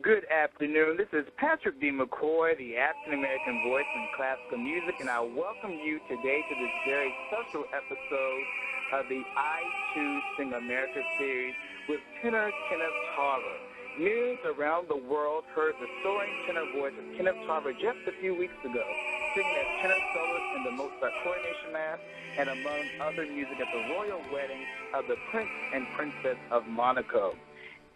Good afternoon. This is Patrick D. McCoy, the African-American voice in classical music, and I welcome you today to this very special episode of the I Choose Sing America series with tenor Kenneth Tarver. Millions around the world heard the soaring tenor voice of Kenneth Tarver just a few weeks ago, singing as tenor soloist in the Mozart Coronation Mass and among other music at the royal wedding of the Prince and Princess of Monaco.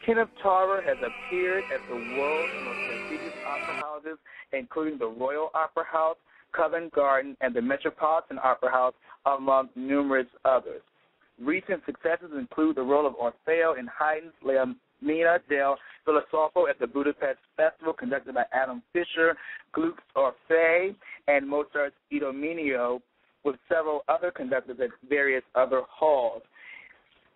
Kenneth Tarver has appeared at the world's most prestigious opera houses, including the Royal Opera House, Covent Garden, and the Metropolitan Opera House, among numerous others. Recent successes include the role of Orfeo in Haydn's La Mina del Filosofo at the Budapest Festival, conducted by Adam Fischer, Gluck's Orfeo, and Mozart's Idomeneo, with several other conductors at various other halls.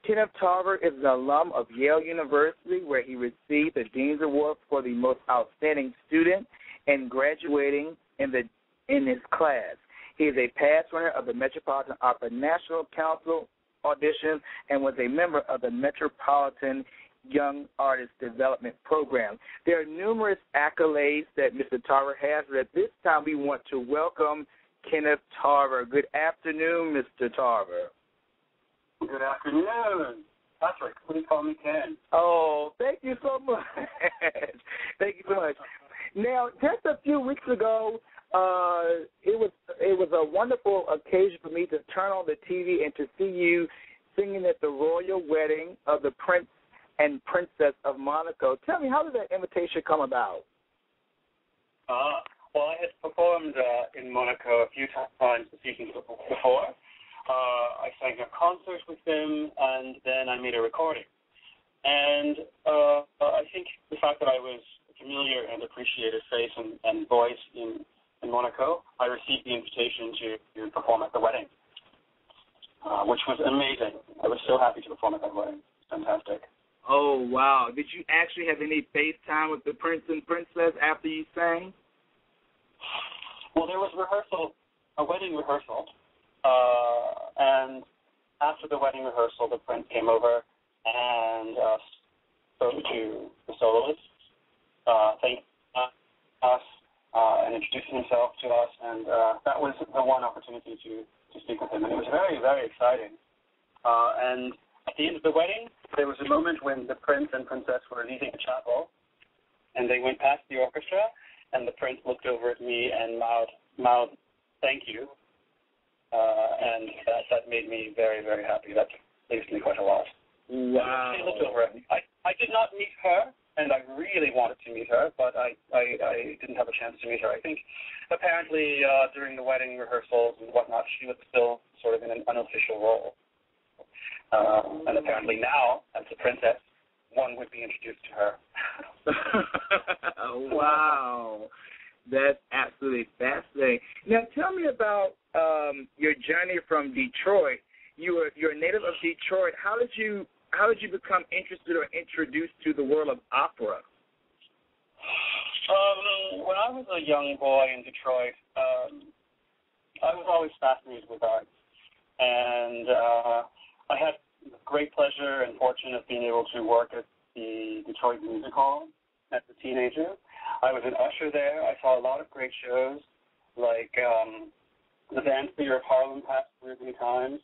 Kenneth Tarver is an alum of Yale University, where he received the Dean's Award for the most outstanding student and graduating in his class. He is a past winner of the Metropolitan Opera National Council audition and was a member of the Metropolitan Young Artist Development Program. There are numerous accolades that Mr. Tarver has, but at this time we want to welcome Kenneth Tarver. Good afternoon, Mr. Tarver. Good afternoon, Patrick. Please call me Ken. Oh, thank you so much. Thank you so much. Now, just a few weeks ago, it was a wonderful occasion for me to turn on the TV and to see you singing at the royal wedding of the Prince and Princess of Monaco. Tell me, how did that invitation come about? Well, I had performed in Monaco a few times the season before. I sang a concert with them, and then I made a recording. And I think the fact that I was a familiar and appreciated face and voice in Monaco, I received the invitation to perform at the wedding, which was amazing. I was so happy to perform at that wedding. Fantastic. Oh, wow. Did you actually have any face time with the Prince and Princess after you sang? Well, there was a wedding rehearsal. And after the wedding rehearsal, the prince came over and spoke to the soloist, thanked us, and introduced himself to us, and that was the one opportunity to speak with him, and it was very, very exciting. And at the end of the wedding, there was a moment when the prince and princess were leaving the chapel, and they went past the orchestra, and the prince looked over at me and mouthed, "Thank you." And that made me very, very happy. That pleased me quite a lot. Wow. She looked over at me. I did not meet her, and I really wanted to meet her, but I didn't have a chance to meet her. I think apparently during the wedding rehearsals and whatnot, she was still sort of in an unofficial role. And apparently now, as a princess, one would be introduced to her. Wow. That's absolutely fascinating. Now, tell me about your journey from Detroit. You're a native of Detroit. How did you become interested or introduced to the world of opera? When I was a young boy in Detroit, I was always fascinated with art, and I had great pleasure and fortune of being able to work at the Detroit Music Hall as a teenager. I was an usher there. I saw a lot of great shows, like the Dance Theater of Harlem passed through many times,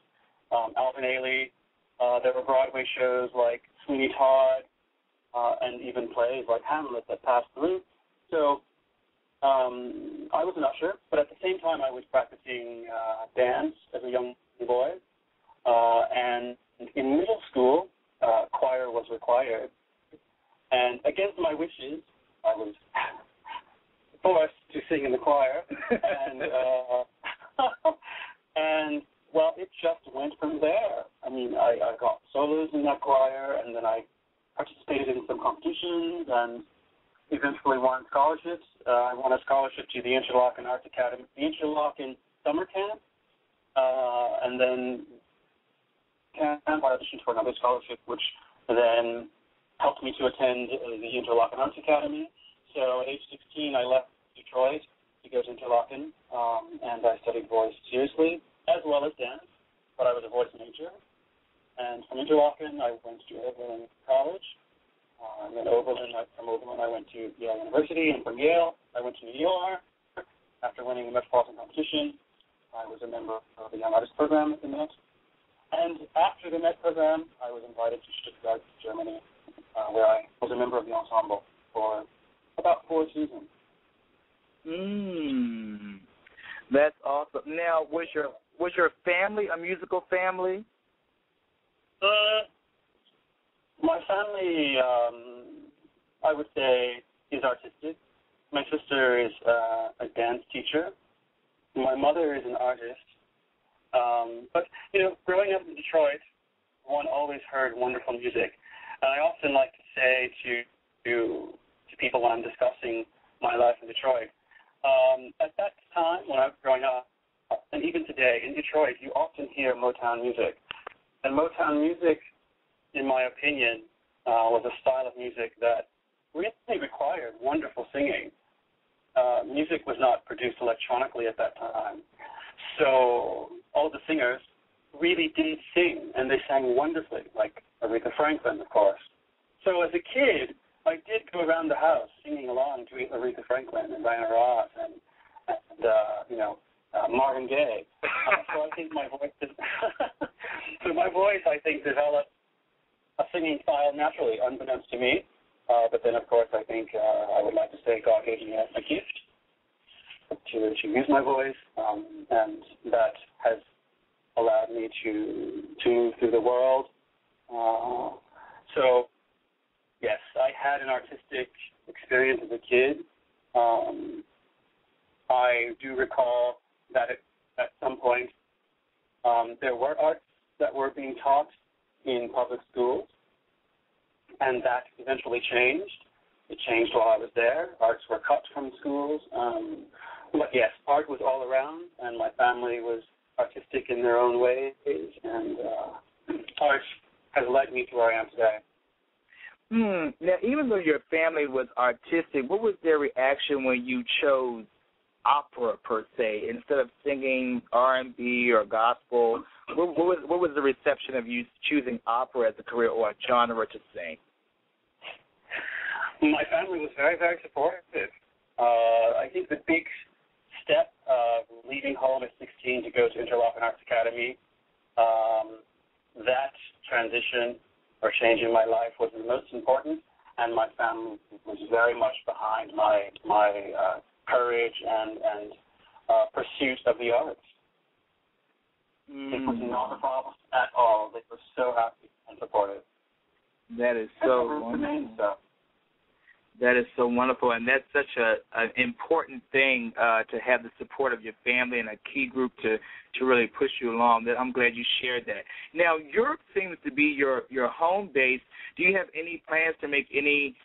Alvin Ailey. There were Broadway shows like Sweeney Todd, and even plays like Hamlet that passed through. So I was an usher, but at the same time I was practicing dance as a young boy. And in middle school, choir was required. And against my wishes, I was forced to sing in the choir, and well, it just went from there. I mean, I got solos in that choir, and then I participated in some competitions, and eventually won scholarships. I won a scholarship to the Interlochen Arts Academy, the Interlochen Summer Camp, and then I auditioned for another scholarship, which then helped me to attend the Interlochen Arts Academy. So at age 16, I left Detroit to go to Interlochen, and I studied voice seriously, as well as dance, but I was a voice major. And from Interlochen, I went to Oberlin College, and then from Oberlin I went went to Yale University, and from Yale, I went to New York. After winning the Metropolitan competition, I was a member of the Young Artist program at the Met. And after the Met program, I was invited to Stuttgart, Germany, where I was a member of the ensemble for about 4 seasons. That's awesome. Now, was your family a musical family? My family, I would say, is artistic. My sister is a dance teacher. My mother is an artist. But, growing up in Detroit, one always heard wonderful music. And I often like to say to people when I'm discussing my life in Detroit, at that time when I was growing up, and even today in Detroit, you often hear Motown music. And Motown music, in my opinion, was a style of music that really required wonderful singing. Music was not produced electronically at that time. So all the singers really did sing, and they sang wonderfully, like Aretha Franklin, of course. So as a kid, I did go around the house singing along to Aretha Franklin and Diana Ross and Marvin Gaye. So I think my voice I think, developed a singing style naturally, unbeknownst to me. But then, of course, I think I would like to say God gave me a gift to use my voice, and that has allowed me to move through the world. So, yes, I had an artistic experience as a kid. I do recall that at some point there were arts that were being taught in public schools, and that eventually changed. It changed while I was there. Arts were cut from schools. But yes, art was all around, and my family was artistic in their own ways, and art has led me to where I am today. Now, even though your family was artistic, what was their reaction when you chose opera per se instead of singing R&B or gospel? What was the reception of you choosing opera as a career or a genre to sing? My family was very, very supportive. I think the big step of leaving home at 16 to go to Interlochen Arts Academy, that transition or change in my life was the most important, and my family was very much behind my courage and pursuit of the arts. It was not a problem at all. They were so happy and supportive. That is so wonderful. That is so wonderful, and that's such an important thing to have the support of your family and a key group to really push you along. I'm glad you shared that. Now, Europe seems to be your home base. Do you have any plans to make any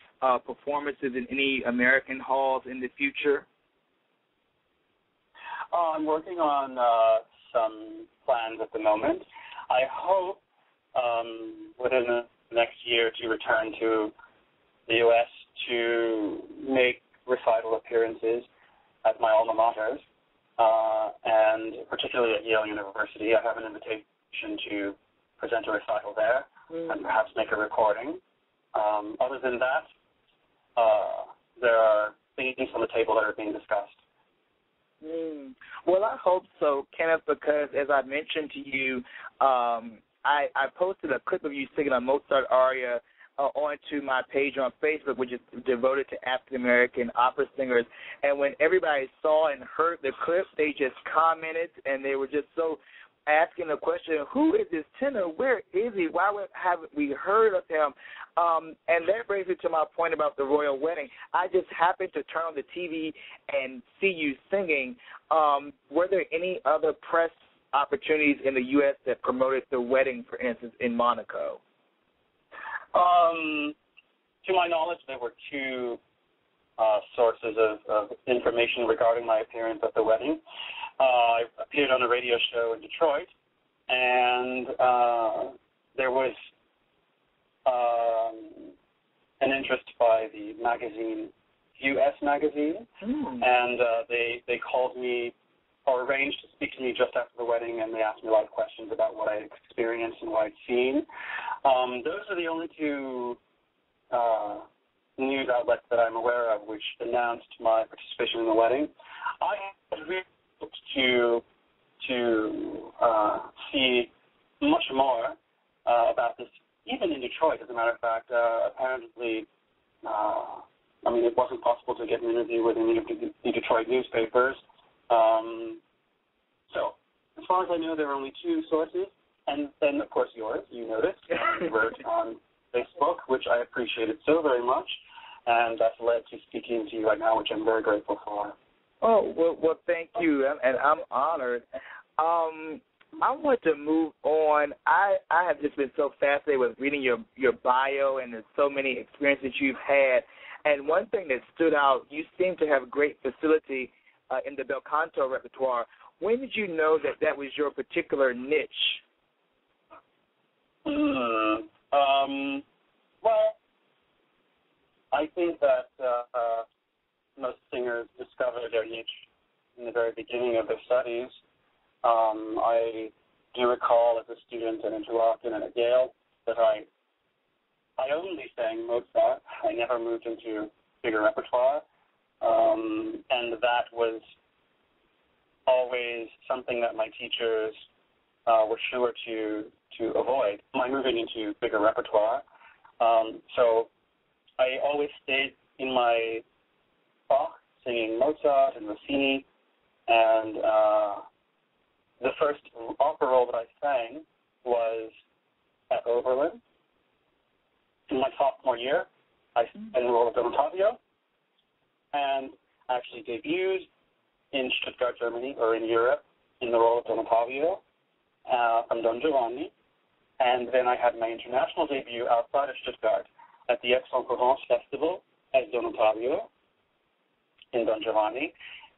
performances in any American halls in the future? I'm working on some plans at the moment. I hope within the next year to return to the U.S. to make recital appearances at my alma maters, and particularly at Yale University. I have an invitation to present a recital there and perhaps make a recording. Other than that, there are things on the table that are being discussed. Well, I hope so, Kenneth, because as I mentioned to you, I posted a clip of you singing a Mozart aria onto my page on Facebook, which is devoted to African-American opera singers. And when everybody saw and heard the clip, they just commented, and they were just so asking the question, who is this tenor? Where is he? Why haven't we heard of him? And that brings me to my point about the royal wedding. I just happened to turn on the TV and see you singing. Were there any other press opportunities in the U.S. that promoted the wedding, for instance, in Monaco? To my knowledge, there were two sources of information regarding my appearance at the wedding. I appeared on a radio show in Detroit, and there was an interest by the magazine, U.S. Magazine, and they called me or arranged to speak to me just after the wedding, and they asked me a lot of questions about what I experienced and what I'd seen. Those are the only two news outlets that I'm aware of which announced my participation in the wedding. I had really hoped to see much more about this, even in Detroit, as a matter of fact. Apparently, it wasn't possible to get an interview with any of the Detroit newspapers. So, as far as I know, there are only two sources, and then, of course, yours, you noticed, you wrote on Facebook, which I appreciated so very much, and that's led to speaking to you right now, which I'm very grateful for. Oh, well, thank you, and I'm honored. I want to move on. I have just been so fascinated with reading your bio and there's so many experiences you've had. And one thing that stood out, you seem to have great facility in the bel canto repertoire. When did you know that was your particular niche? Well, I think that most singers discover their niche in the very beginning of their studies. I do recall as a student at Interlochen and at Yale that I only sang Mozart. I never moved into bigger repertoire, and that was always something that my teachers were sure to avoid, my moving into bigger repertoire. So I always stayed in my Bach, singing Mozart and Rossini, and the first opera role that I sang was at Oberlin. In my sophomore year, I sang the role of Don Ottavio, and actually debuted in Stuttgart, Germany, or in Europe, in the role of Don Ottavio from Don Giovanni. And then I had my international debut outside of Stuttgart at the Aix-en-Provence Festival as Don Ottavio in Don Giovanni.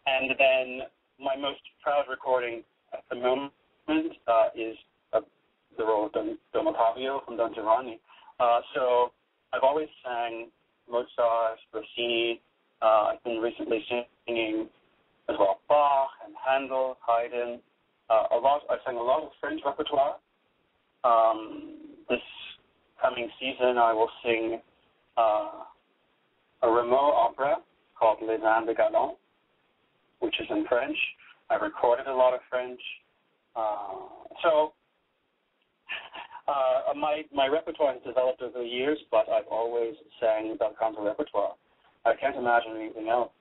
And then my most proud recording at the moment is the role of Don Ottavio from Don Giovanni. So I've always sang Mozart, Rossini. I've been recently singing as well Bach and Handel, Haydn. I sang a lot of French repertoire. This coming season, I will sing a Rameau opera called Les Indes Galants, which is in French. I recorded a lot of French. So my repertoire has developed over the years, but I've always sang bel canto repertoire. I can't imagine anything else.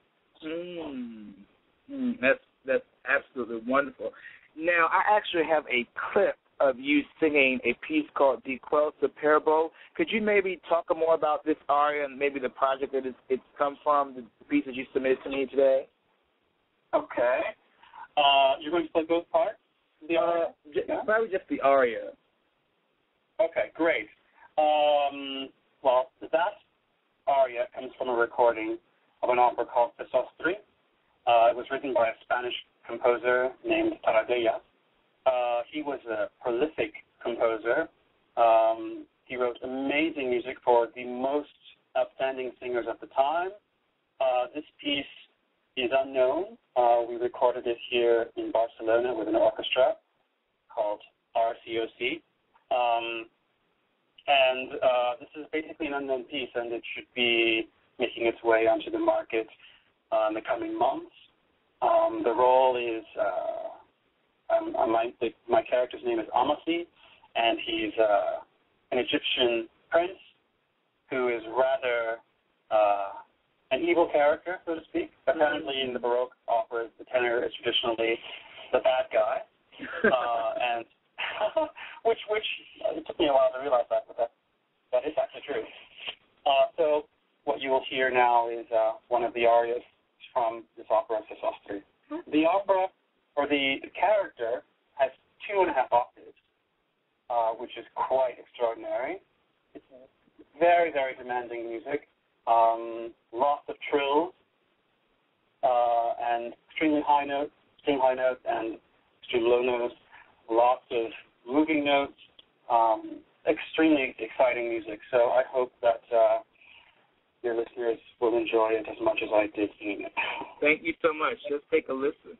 That's absolutely wonderful. Now, I actually have a clip of you singing a piece called Di quel superbo. Could you maybe talk more about this aria and maybe the project that it's come from, the piece that you submitted to me today? Okay. You're going to play both parts? The aria? Probably just the aria. Okay, great. Well, that aria comes from a recording of an opera called Sesostri. It was written by a Spanish composer named Tarver. He was a prolific composer. He wrote amazing music for the most outstanding singers at the time. This piece is unknown. We recorded it here in Barcelona with an orchestra called RCOC. And this is basically an unknown piece, and it should be making its way onto the market in the coming months. The role is, my character's name is Amassi, and he's an Egyptian prince who is rather an evil character, so to speak. Apparently in the Baroque operas, the tenor is traditionally the bad guy, and which it took me a while to realize that, but that is actually true. So what you will hear now is one of the arias from this opera, Sesostri. The opera, or the character, has 2.5 octaves, which is quite extraordinary. It's very, very demanding music, lots of trills, and extremely high notes, extreme high notes, and extreme low notes, lots of moving notes, extremely exciting music. So I hope that your listeners will enjoy it as much as I did singing it. Thank you so much. Let's take a listen.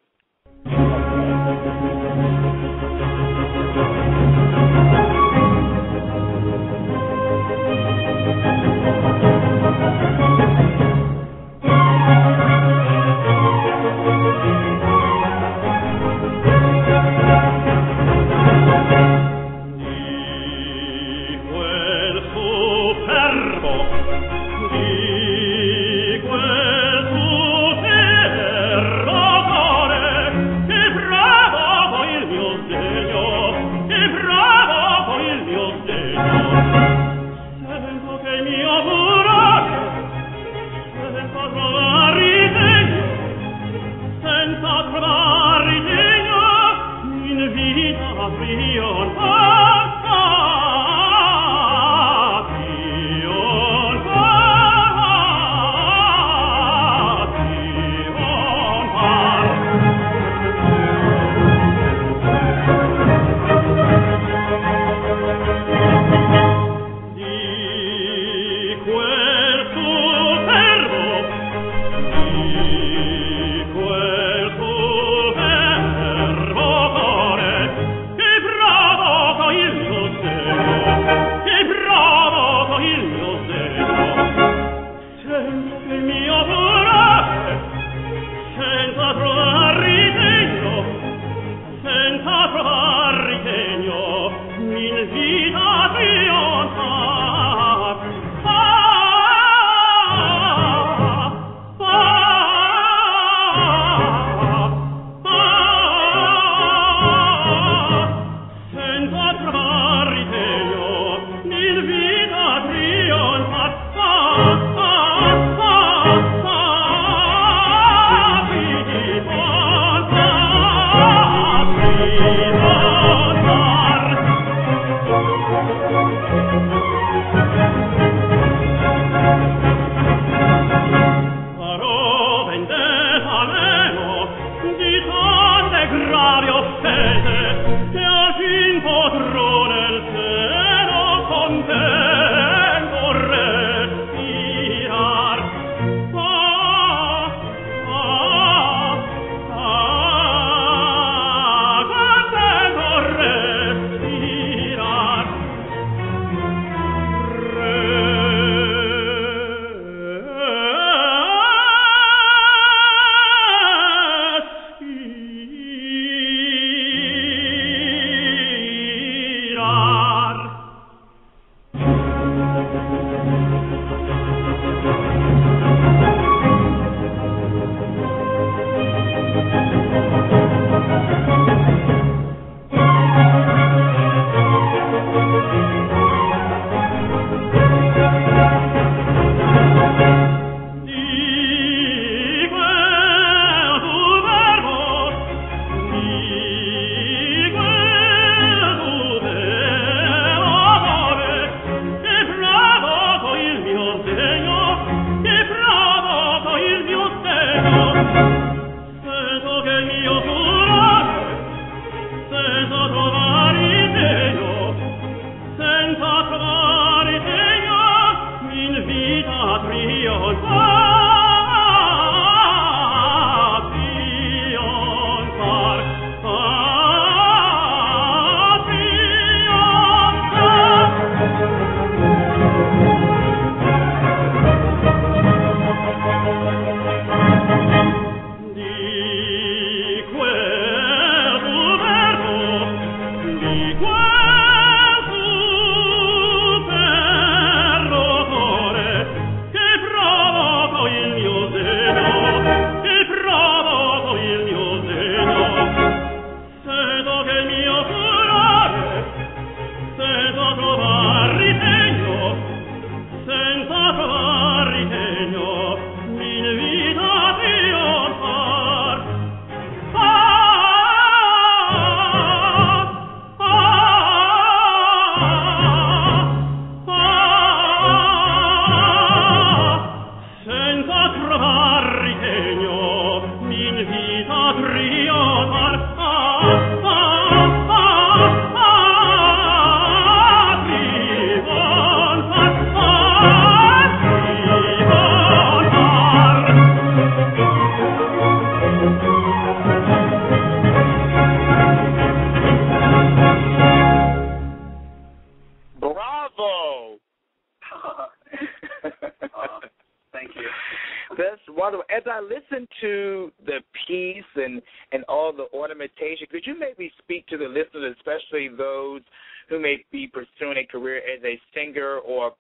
As I listen to the piece and all the ornamentation, could you maybe speak to the listeners, especially those who may be pursuing a career as a singer or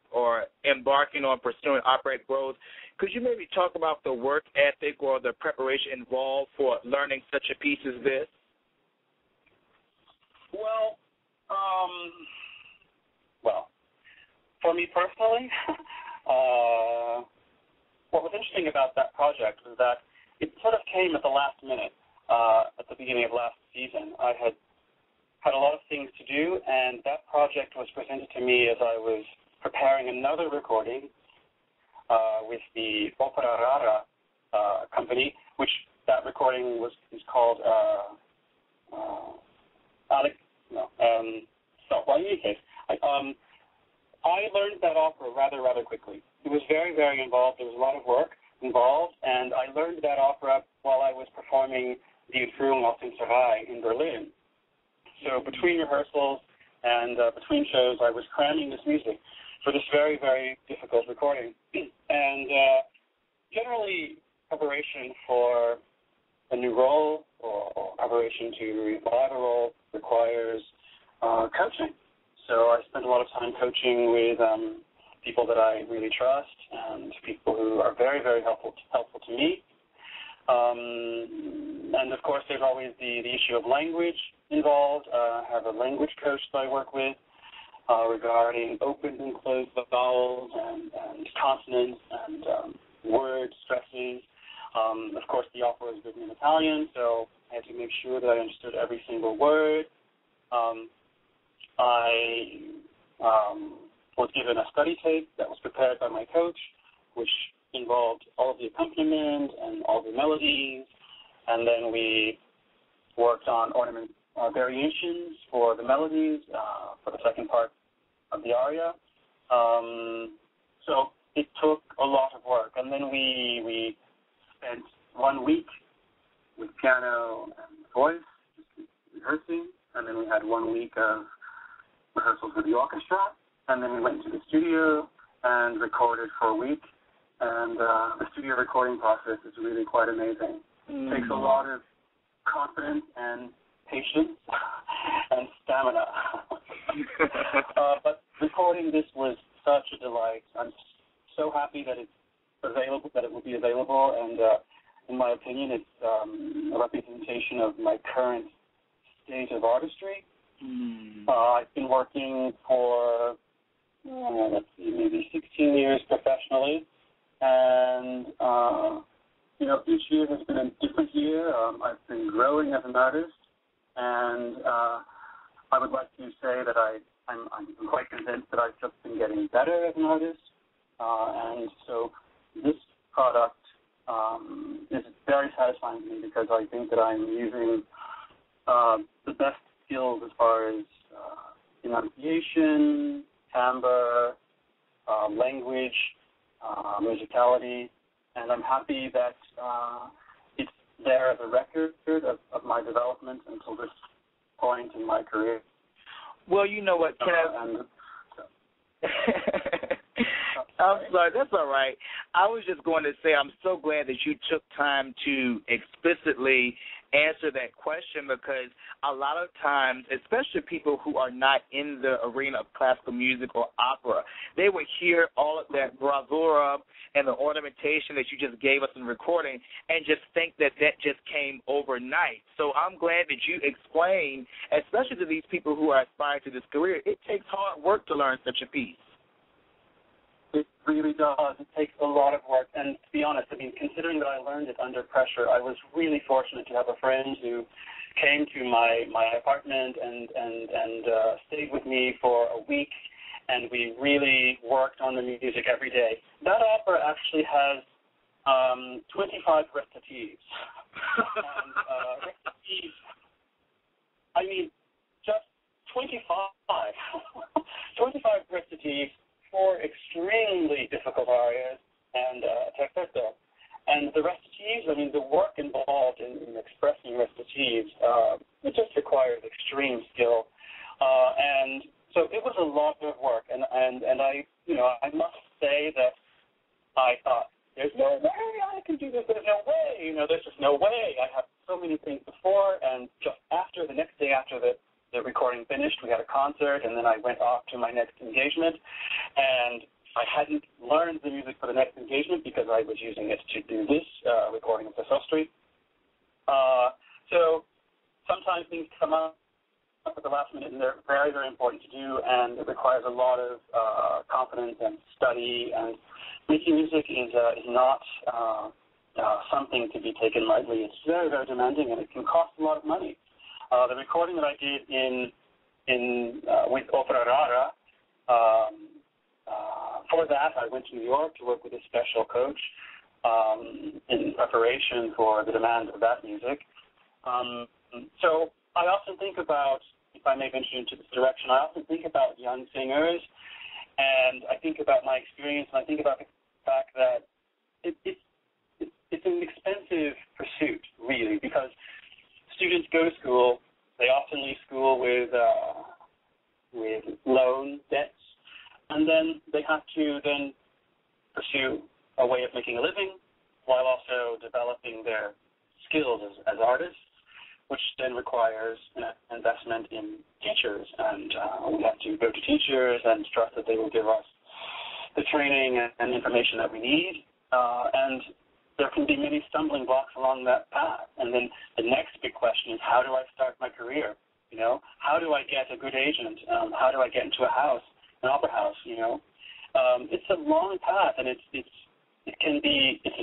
embarking on pursuing operatic roles? Could you maybe talk about the work ethic or the preparation involved for learning such a piece as this? Well, for me personally, what was interesting about that project was that it sort of came at the last minute, at the beginning of last season. I had a lot of things to do, and that project was presented to me as I was preparing another recording with the Opera Rara company, which that recording is called in any case, I learned that opera rather quickly. It was very, very involved. There was a lot of work involved, and I learned that opera while I was performing the Führung auf dem Serail in Berlin. So between rehearsals and between shows, I was cramming this music for this very, very difficult recording. And generally, preparation for a new role or preparation to revive a role requires coaching. So I spent a lot of time coaching with people that I really trust and people who are very, very helpful to me. And, of course, there's always the issue of language involved. I have a language coach that I work with regarding open and closed vowels and consonants and word stresses. Of course, the opera is written in Italian, so I had to make sure that I understood every single word. I was given a study tape that was prepared by my coach, which involved all of the accompaniment and all the melodies, and then we worked on ornament variations for the melodies for the second part of the aria. So it took a lot of work, and then we spent 1 week with piano and voice, rehearsing, and then we had 1 week of rehearsals with the orchestra, and then we went to the studio and recorded for a week. And the studio recording process is really quite amazing. It takes a lot of confidence and patience and stamina. But recording this was such a delight. I'm so happy that it's available, that it will be available, and in my opinion, it's a representation of my current state of artistry. I've been working for, maybe 16 years professionally. And, each year has been a different year. I've been growing as an artist, and I would like to say that I'm quite convinced that I've just been getting better as an artist. And so this product is very satisfying to me because I think that I'm using the best skills as far as enunciation, timbre, language, musicality, and I'm happy that it's there as a record of my development until this point in my career. Well, you know what, Kenneth? I'm sorry, that's all right. I was just going to say I'm so glad that you took time to explicitly answer that question, because a lot of times, especially people who are not in the arena of classical music or opera, they would hear all of that bravura and the ornamentation that you just gave us in recording and just think that that just came overnight. So I'm glad that you explained, especially to these people who are aspiring to this career, it takes hard work to learn such a piece. It really does. It takes a lot of work. And to be honest, considering that I learned it under pressure, I was really fortunate to have a friend who came to my apartment and stayed with me for a week, and we really worked on the music every day. That opera actually has 25 recitatives. And recitatives, just 25. 25 recitatives, 4 extremely difficult arias, and terzetto. And the recitatives, the work involved in expressing recitatives, it just requires extreme skill. And so it was a lot of work. And I must say that I thought, there's no way I can do this. There's no way. There's just no way. I have so many things before. And just the next day after the recording finished, we had a concert, and then I went off to my next engagement, and I hadn't learned the music for the next engagement because I was using it to do this recording of the Sostri. So sometimes things come up at the last minute, and they're very, very important to do, and it requires a lot of confidence and study, and making music is not something to be taken lightly. It's very, very demanding, and it can cost a lot of money. The recording that I did with Opera Rara, for that I went to New York to work with a special coach in preparation for the demand of that music. So I often think about, if I may venture into this direction, I often think about young singers, and I think about my experience, and I think about the fact that it's an expensive pursuit, really, because students go to school. They often leave school with loan debts, and then they have to then pursue a way of making a living, while also developing their skills as artists, which then requires an investment in teachers. And we have to go to teachers and trust that they will give us the training and information that we need. And there can be many stumbling blocks along that path. And then the next big question is, how do I start my career? You know, how do I get a good agent? How do I get into a house, an opera house? You know, it's a long path, and it's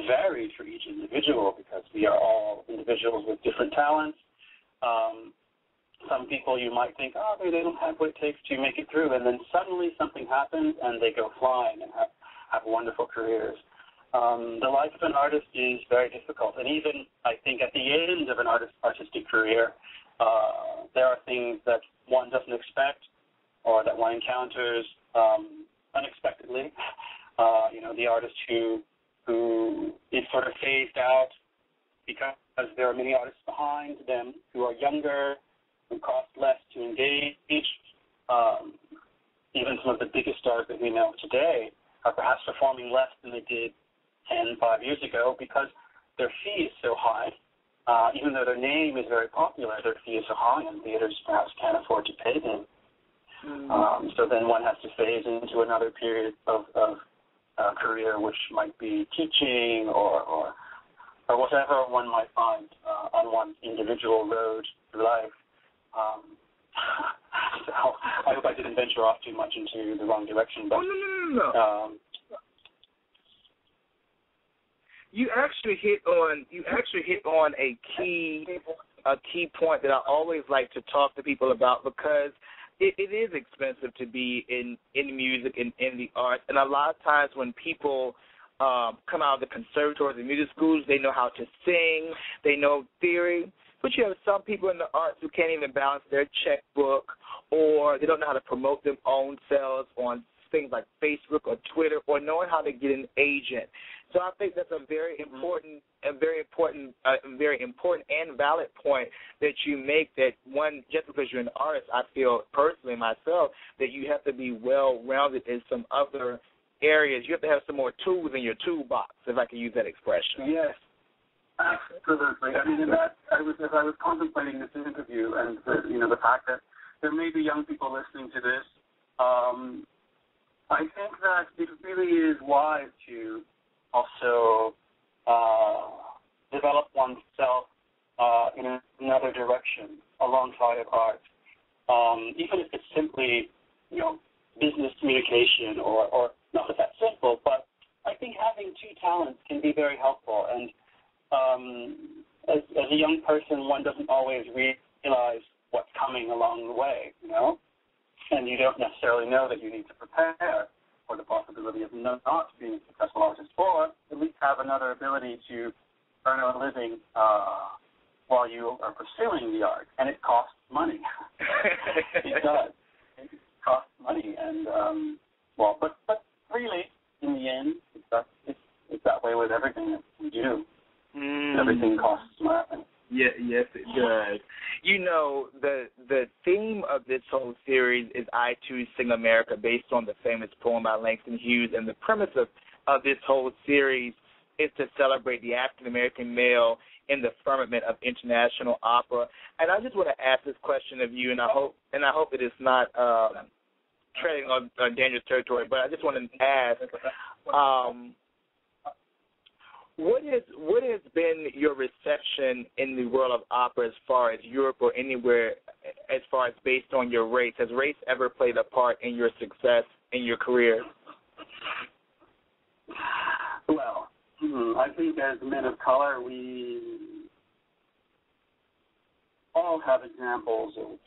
varied for each individual because we are all individuals with different talents. Some people you might think, oh, they don't have what it takes to make it through, and then suddenly something happens and they go flying and have wonderful careers. The life of an artist is very difficult, and even I think at the end of an artistic career, there are things that one doesn't expect or that one encounters unexpectedly. The artist who is sort of phased out because there are many artists behind them who are younger, who cost less to engage. Even some of the biggest stars that we know today are perhaps performing less than they did 5 years ago because their fee is so high. Even though their name is very popular, their fee is so high, and theaters perhaps can't afford to pay them. So then one has to phase into another period of career, which might be teaching or whatever one might find on one's individual road through life. So I hope I didn't venture off too much into the wrong direction. But, no. You actually hit on a key point that I always like to talk to people about, because it is expensive to be in music and in the arts. And a lot of times when people come out of the conservatories and music schools, they know how to sing, they know theory, but you have some people in the arts who can't even balance their checkbook, or they don't know how to promote their own selves on things like Facebook or Twitter, or knowing how to get an agent. So I think that's a very important and valid point that you make, that one, just because you're an artist, I feel personally myself that you have to be well-rounded in some other areas. You have to have some more tools in your toolbox, if I can use that expression. Yes, absolutely. I mean, as I was contemplating this interview and the fact that there may be young people listening to this, I think that it really is wise to also develop oneself in another direction alongside of art, even if it's simply, business communication or not that that's simple, but I think having two talents can be very helpful. And as a young person, one doesn't always realize what's coming along the way, and you don't necessarily know that you need to prepare for the possibility of not being a successful artist, or at least have another ability to earn a living while you are pursuing the art. And it costs money. It does. It costs money. And, but really, in the end, it's that way with everything that we do. Everything costs money. Yeah, yes, it does. The theme of this whole series is I Too Sing America, based on the famous poem by Langston Hughes. And the premise of this whole series is to celebrate the African-American male in the firmament of international opera. And I just want to ask this question of you, and I hope it is not treading on dangerous territory, but I just want to ask, what has been your reception in the world of opera as far as Europe or anywhere, as far as based on your race? Has race ever played a part in your success in your career? Well, I think as men of color, we all have examples of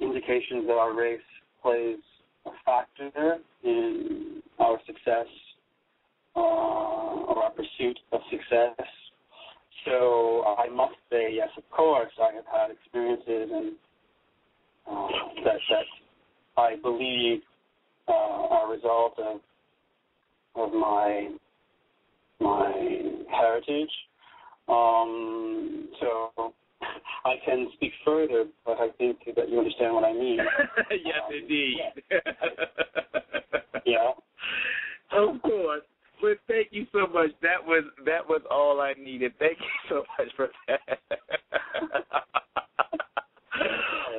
indications that our race plays a factor in our success or our pursuit of success. So I must say, yes, of course, I have had experiences and that I believe are a result of my heritage. So I can speak further, but I think that you understand what I mean. Yes, indeed. Yeah. Of course. Well, thank you so much. That was all I needed. Thank you so much for that.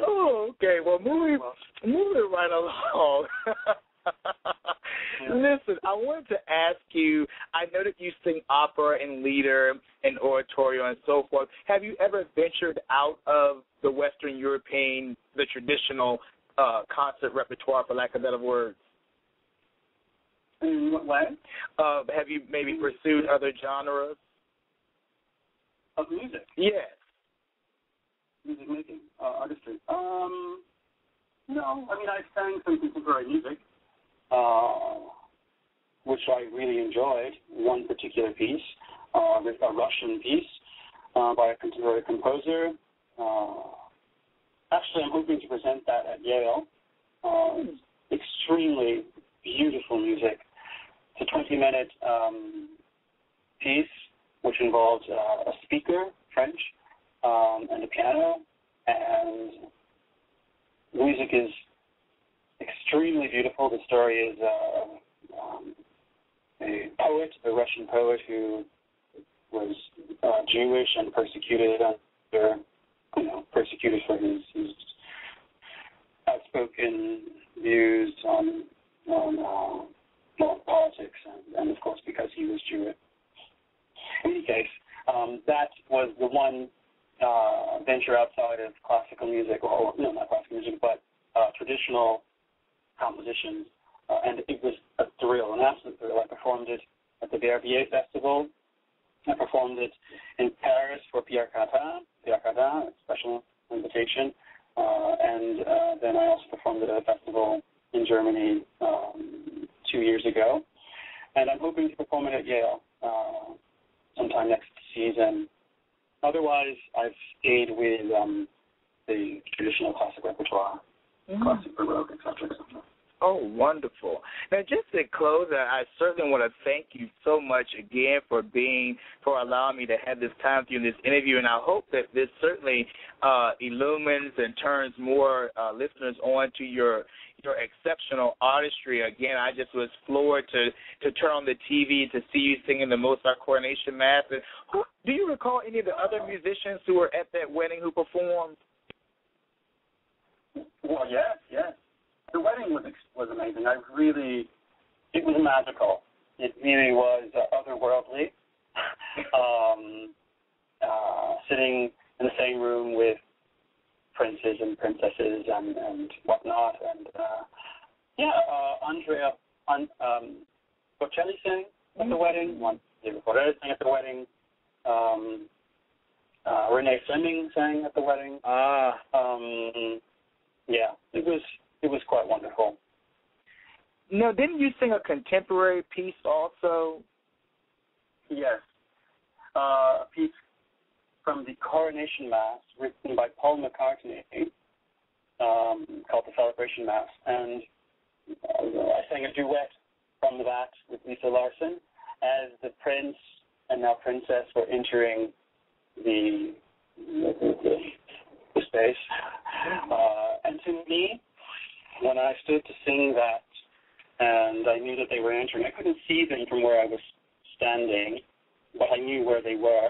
Oh, okay. Well, moving right along. Listen, I wanted to ask you, I know that you sing opera and lieder and oratorio and so forth. Have you ever ventured out of the Western European, the traditional concert repertoire, for lack of better words? In what way? Have you maybe pursued other genres? Of music? Yes. Music making, artistry. No, I mean, I sang some contemporary music, which I really enjoyed. One particular piece, a Russian piece by a contemporary composer. Actually, I'm hoping to present that at Yale. Extremely beautiful music. It's a 20-minute piece, which involves a speaker, French, and a piano, and the music is extremely beautiful. The story is a poet, a Russian poet who was Jewish and persecuted for his outspoken views on politics, and of course because he was Jewish. In any case, that was the one venture outside of classical music, or no, not classical music, but traditional compositions, and it was a thrill, an absolute thrill. I performed it at the Verbier Festival. I performed it in Paris for Pierre Cardin, a special invitation, and then I also performed it at a festival in Germany 2 years ago, and I'm hoping to perform it at Yale sometime next season. Otherwise, I've stayed with the traditional classic repertoire, classic Baroque, etc., etc. Oh, wonderful. Now, just to close, I certainly want to thank you so much again for allowing me to have this time with you in this interview, and I hope that this certainly illumines and turns more listeners on to your exceptional artistry. Again, I just was floored to turn on the TV to see you singing the Mozart Coronation Mass. And do you recall any of the other musicians who were at that wedding who performed? Well, yes. The wedding was amazing. It was magical. It really was otherworldly. Sitting in the same room with princes and princesses and whatnot, and Andrea Bocelli sang at the wedding. David Boretti sang at the wedding. Renee Fleming sang at the wedding. It was quite wonderful. Now, didn't you sing a contemporary piece also? Yes, a piece from the Coronation Mass written by Paul McCartney, called the Celebration Mass, and I sang a duet from that with Lisa Larson as the prince and now princess were entering the space. And to me, when I stood to sing that, and I knew that they were entering, I couldn't see them from where I was standing, but I knew where they were.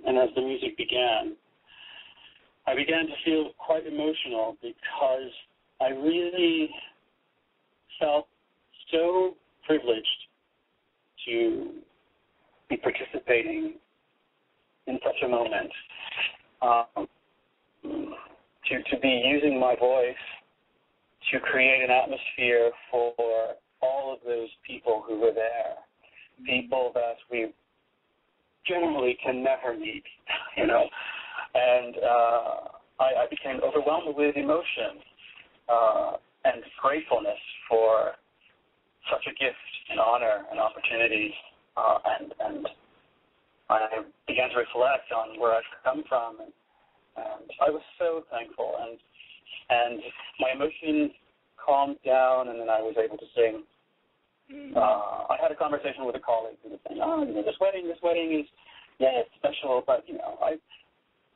And as the music began, I began to feel quite emotional because I really felt so privileged to be participating in such a moment, to be using my voice to create an atmosphere for all of those people who were there, people that we generally can never meet, and I became overwhelmed with emotion and gratefulness for such a gift and honor and opportunity, and I began to reflect on where I've come from, and I was so thankful, and my emotions calmed down, and then I was able to sing. I had a conversation with a colleague who was saying, this wedding is, it's special, but,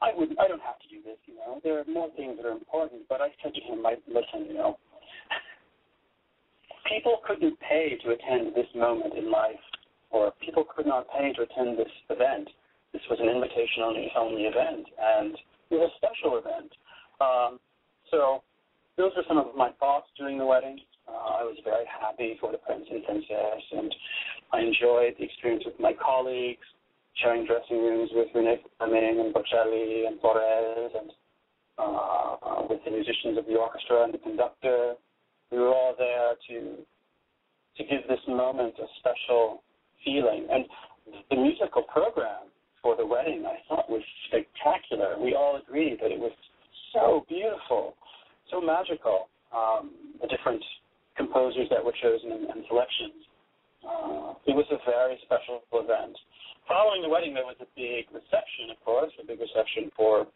I don't have to do this, There are more things that are important. But I said to him, listen, people couldn't pay to to attend this moment in life, or people could not pay to attend this event. This was an invitation-only event, and it was a special event. So those were some of my thoughts during the wedding. I was very happy for the prince and princess, and I enjoyed the experience with my colleagues, sharing dressing rooms with Renee Fleming and Bocelli and Flores, and with the musicians of the orchestra and the conductor. We were all there to give this moment a special feeling. And the musical program for the wedding, I thought, was spectacular. We all agreed that it was so beautiful, so magical, the different composers that were chosen and selections. It was a very special event. Following the wedding, there was a big reception, of course, a big reception for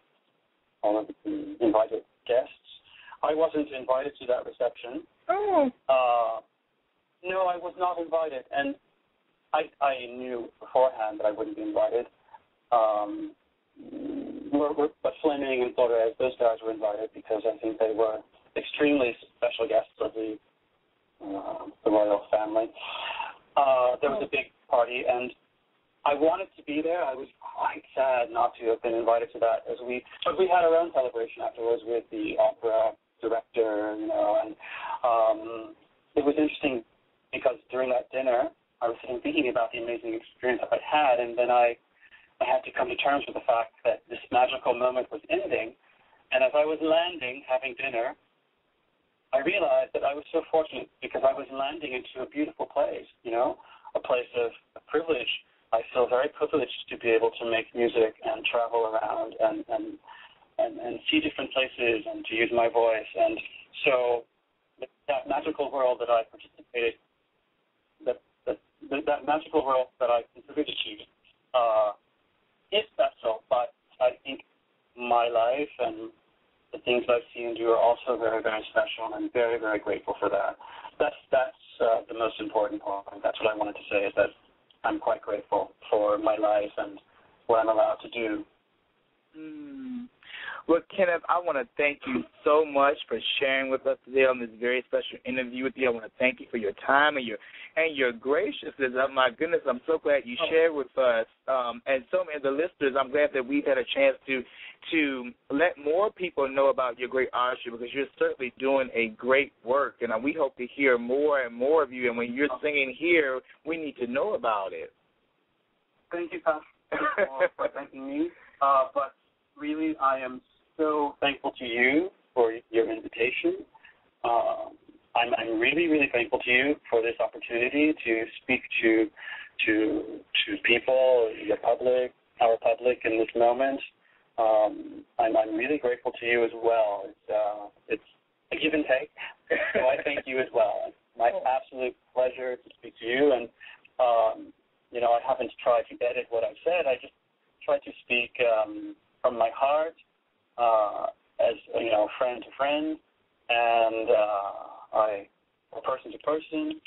all of the invited guests. I wasn't invited to that reception. Oh. No, I was not invited, and I knew beforehand that I wouldn't be invited. But Fleming and Flores, those guys were invited because I think they were extremely special guests of the royal family. There was a big party, and I wanted to be there. I was quite sad not to have been invited to that, but we had our own celebration afterwards with the opera director, and it was interesting because during that dinner, I was thinking about the amazing experience that I had, and then I had to come to terms with the fact that this magical moment was ending, and as I was landing, having dinner, I realized that I was so fortunate because I was landing into a beautiful place, a place of privilege. I feel very privileged to be able to make music and travel around and see different places and to use my voice. And so that magical world that I participated, that magical world that I contributed to is special, but I think my life and the things I've seen and do are also very, very special, and I'm very, very grateful for that. That's the most important point. That's what I wanted to say, is that I'm quite grateful for my life and what I'm allowed to do. Well, Kenneth, I want to thank you so much for sharing with us today on this very special interview with you. I want to thank you for your time and your graciousness. Oh, my goodness, I'm so glad you shared with us. And so many of the listeners, I'm glad that we've had a chance to let more people know about your great artistry, because you're certainly doing a great work, and we hope to hear more and more of you. And when you're singing here, we need to know about it. Thank you, Pastor, for thanking me. But really, I am so thankful to you for your invitation. I'm really, really thankful to you for this opportunity to speak to people, your public, our public in this moment. I'm really grateful to you as well. It's a give and take, so I thank you as well. It's my absolute pleasure to speak to you, and I haven't tried to edit what I've said. I just try to speak from my heart, as friend to friend, and person to person.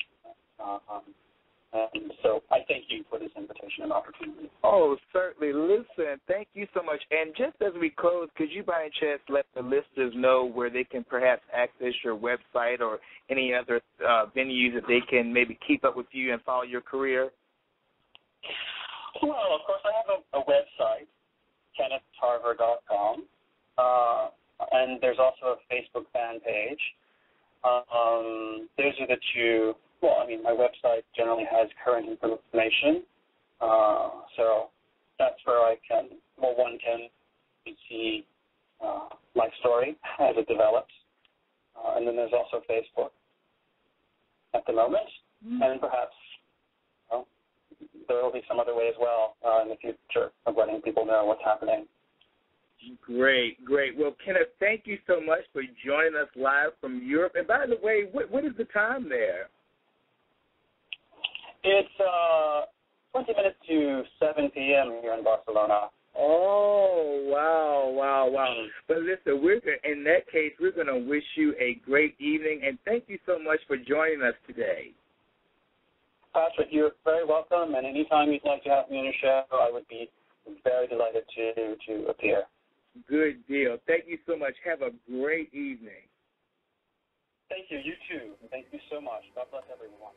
And so I thank you for this invitation and opportunity. Oh, certainly. Listen, thank you so much. And just as we close, could you by any chance let the listeners know where they can perhaps access your website or any other venues that they can maybe keep up with you and follow your career? Well, of course, I have a website, KennethTarver.com, and there's also a Facebook fan page. Those are the two. Well, my website generally has current information, so that's where one can see my story as it develops. And then there's also Facebook at the moment, and perhaps there will be some other way as well in the future of letting people know what's happening. Great. Well, Kenneth, thank you so much for joining us live from Europe. And by the way, what is the time there? It's 20 minutes to 7 p.m. here in Barcelona. Oh, wow. But listen, in that case, we're going to wish you a great evening, and thank you so much for joining us today. Patrick, you're very welcome, and anytime you'd like to have me on your show, I would be very delighted to appear. Good deal. Thank you so much. Have a great evening. Thank you. You too. Thank you so much. God bless everyone.